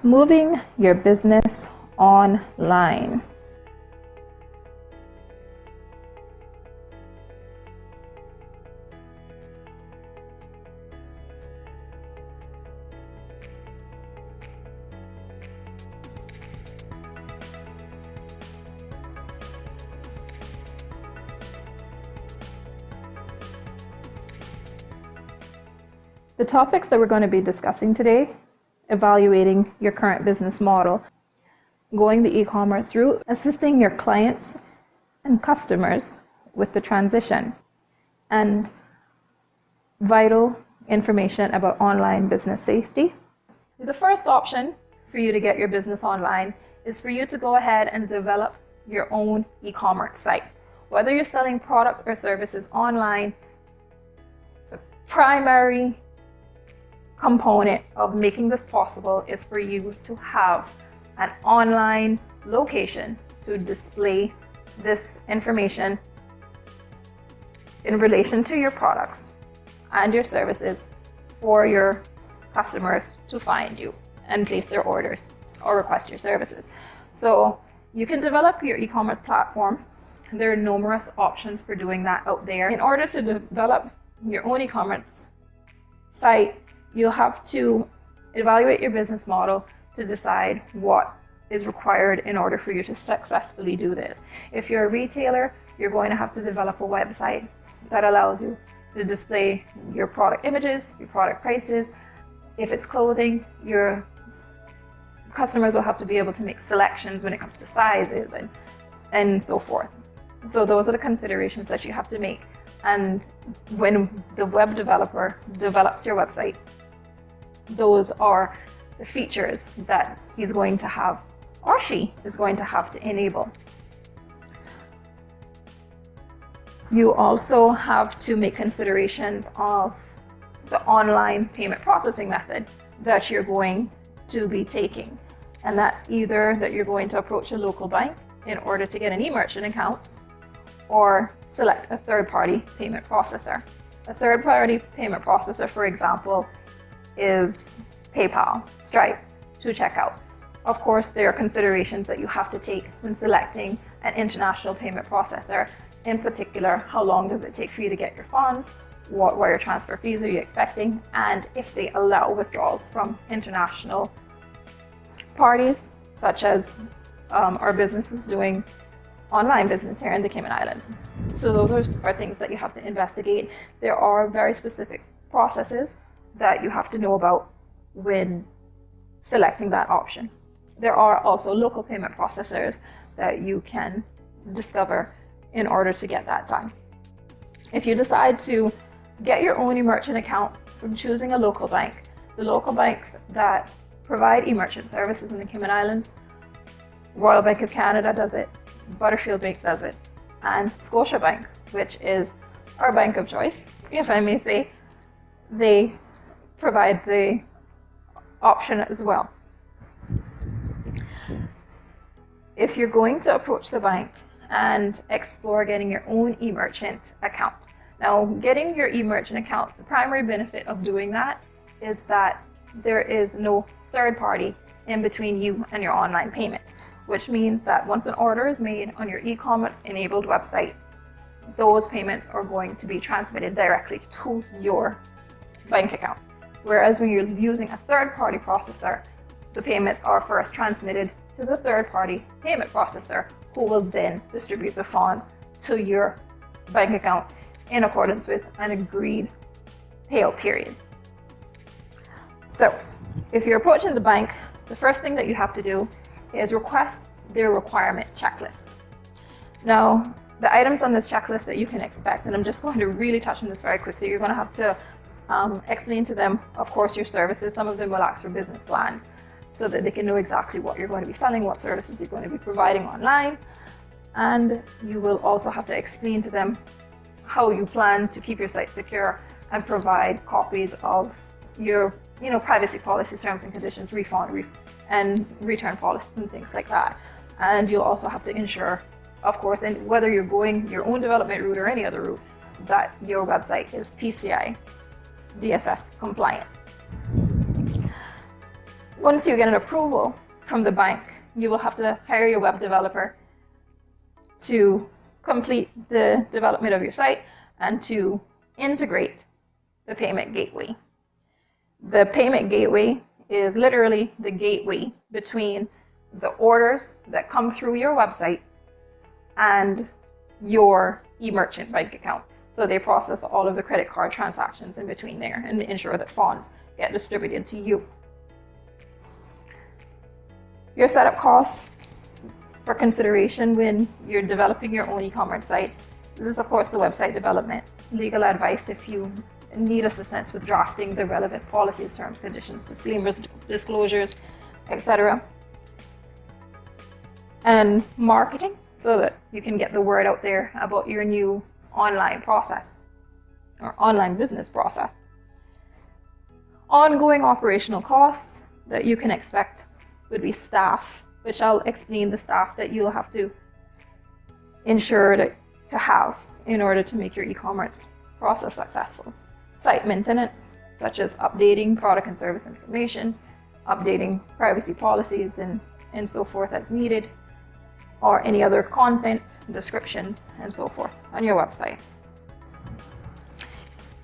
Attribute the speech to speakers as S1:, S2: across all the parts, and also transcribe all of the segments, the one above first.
S1: Moving your business online. The topics that we're going to be discussing today: evaluating your current business model, going the e-commerce route, assisting your clients and customers with the transition, and vital information about online business safety. The first option for you to get your business online is for you to go ahead and develop your own e-commerce site. Whether you're selling products or services online, the primary component of making this possible is for you to have an online location to display this information in relation to your products and your services for your customers to find you and place their orders or request your services. So you can develop your e-commerce platform. There are numerous options for doing that out there. In order to develop your own e-commerce site, you'll have to evaluate your business model to decide what is required in order for you to successfully do this. If you're a retailer, you're going to have to develop a website that allows you to display your product images, your product prices. If it's clothing, your customers will have to be able to make selections when it comes to sizes and so forth. So those are the considerations that you have to make. And when the web developer develops your website, those are the features that he's going to have, or she is going to have to enable. You also have to make considerations of the online payment processing method that you're going to be taking. And that's either that you're going to approach a local bank in order to get an e-merchant account, or select a third-party payment processor. A third-party payment processor, for example, is PayPal, Stripe, to checkout. Of course, there are considerations that you have to take when selecting an international payment processor. In particular, how long does it take for you to get your funds? What wire transfer fees are you expecting? And if they allow withdrawals from international parties, such as our businesses doing online business here in the Cayman Islands. So those are things that you have to investigate. There are very specific processes that you have to know about when selecting that option. There are also local payment processors that you can discover in order to get that done. If you decide to get your own e-merchant account from choosing a local bank, the local banks that provide e-merchant services in the Cayman Islands, Royal Bank of Canada does it, Butterfield Bank does it, and Scotiabank, which is our bank of choice, if I may say, they provide the option as well. If you're going to approach the bank and explore getting your own e-merchant account. Now, getting your e-merchant account, the primary benefit of doing that is that there is no third party in between you and your online payments, which means that once an order is made on your e-commerce enabled website, those payments are going to be transmitted directly to your bank account. Whereas when you're using a third-party processor, the payments are first transmitted to the third-party payment processor, who will then distribute the funds to your bank account in accordance with an agreed payout period. So if you're approaching the bank, the first thing that you have to do is request their requirement checklist. Now, the items on this checklist that you can expect, and I'm just going to really touch on this very quickly, you're going to have to explain to them, of course, your services. Some of them will ask for business plans so that they can know exactly what you're going to be selling, what services you're going to be providing online. And you will also have to explain to them how you plan to keep your site secure and provide copies of your privacy policies, terms and conditions, refund and return policies and things like that. And you'll also have to ensure, of course, and whether you're going your own development route or any other route, that your website is PCI DSS compliant. Once you get an approval from the bank, you will have to hire your web developer to complete the development of your site and to integrate the payment gateway. The payment gateway is literally the gateway between the orders that come through your website and your e-merchant bank account. So they process all of the credit card transactions in between there and ensure that funds get distributed to you. Your setup costs for consideration when you're developing your own e-commerce site. This is, of course, the website development, legal advice if you need assistance with drafting the relevant policies, terms, conditions, disclaimers, disclosures, etc. And marketing, so that you can get the word out there about your new online process or online business process. Ongoing operational costs that you can expect would be staff, which I'll explain the staff that you'll have to ensure to have in order to make your e-commerce process successful. Site maintenance, such as updating product and service information, updating privacy policies and so forth as needed, or any other content, descriptions, and so forth on your website.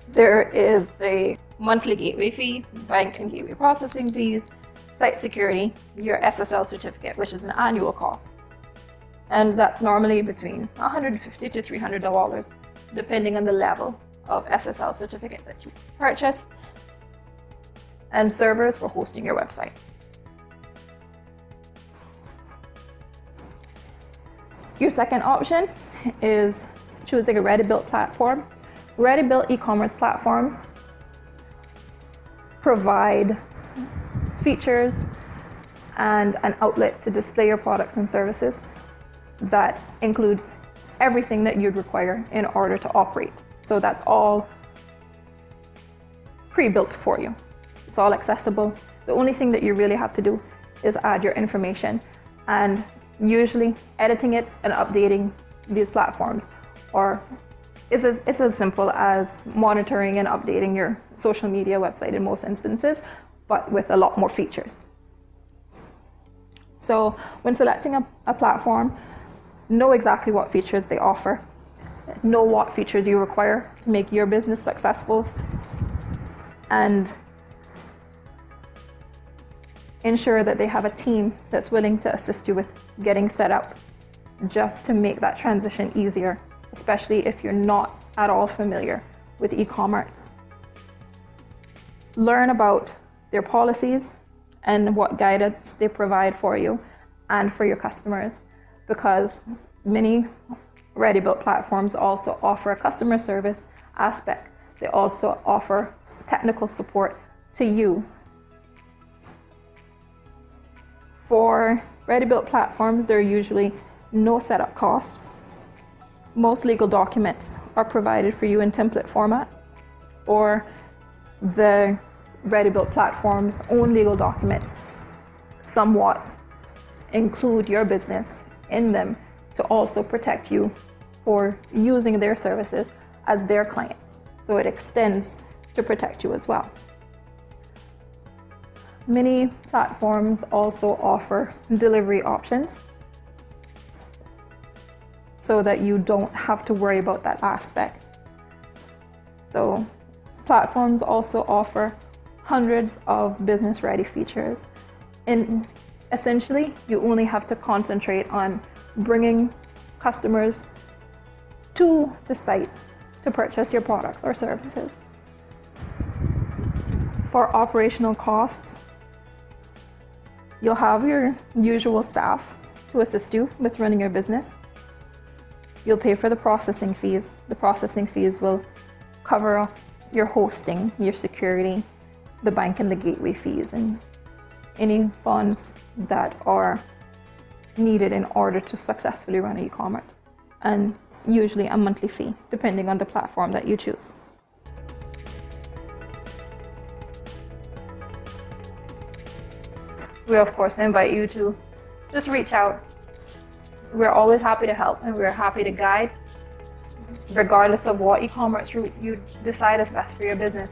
S1: There is the monthly gateway fee, bank and gateway processing fees, site security, your SSL certificate, which is an annual cost. And that's normally between $150 to $300, depending on the level of SSL certificate that you purchase, and servers for hosting your website. Your second option is choosing a ready-built platform. Ready-built e-commerce platforms provide features and an outlet to display your products and services that includes everything that you'd require in order to operate. So that's all pre-built for you. It's all accessible. The only thing that you really have to do is add your information, and usually editing it and updating these platforms it's as simple as monitoring and updating your social media website in most instances, but with a lot more features. So when selecting a platform, know exactly what features they offer, know what features you require to make your business successful, and ensure that they have a team that's willing to assist you with getting set up, just to make that transition easier, especially if you're not at all familiar with e-commerce. Learn about their policies and what guidance they provide for you and for your customers, because many ready-built platforms also offer a customer service aspect. They also offer technical support to you. For ready-built platforms, there are usually no setup costs. Most legal documents are provided for you in template format, or the ready-built platform's own legal documents somewhat include your business in them to also protect you for using their services as their client. So it extends to protect you as well. Many platforms also offer delivery options so that you don't have to worry about that aspect. So platforms also offer hundreds of business-ready features. And essentially, you only have to concentrate on bringing customers to the site to purchase your products or services. For operational costs, you'll have your usual staff to assist you with running your business. You'll pay for the processing fees. The processing fees will cover your hosting, your security, the bank and the gateway fees, and any funds that are needed in order to successfully run e-commerce, and usually a monthly fee depending on the platform that you choose. We of course invite you to just reach out. We're always happy to help, and we're happy to guide regardless of what e-commerce route you decide is best for your business.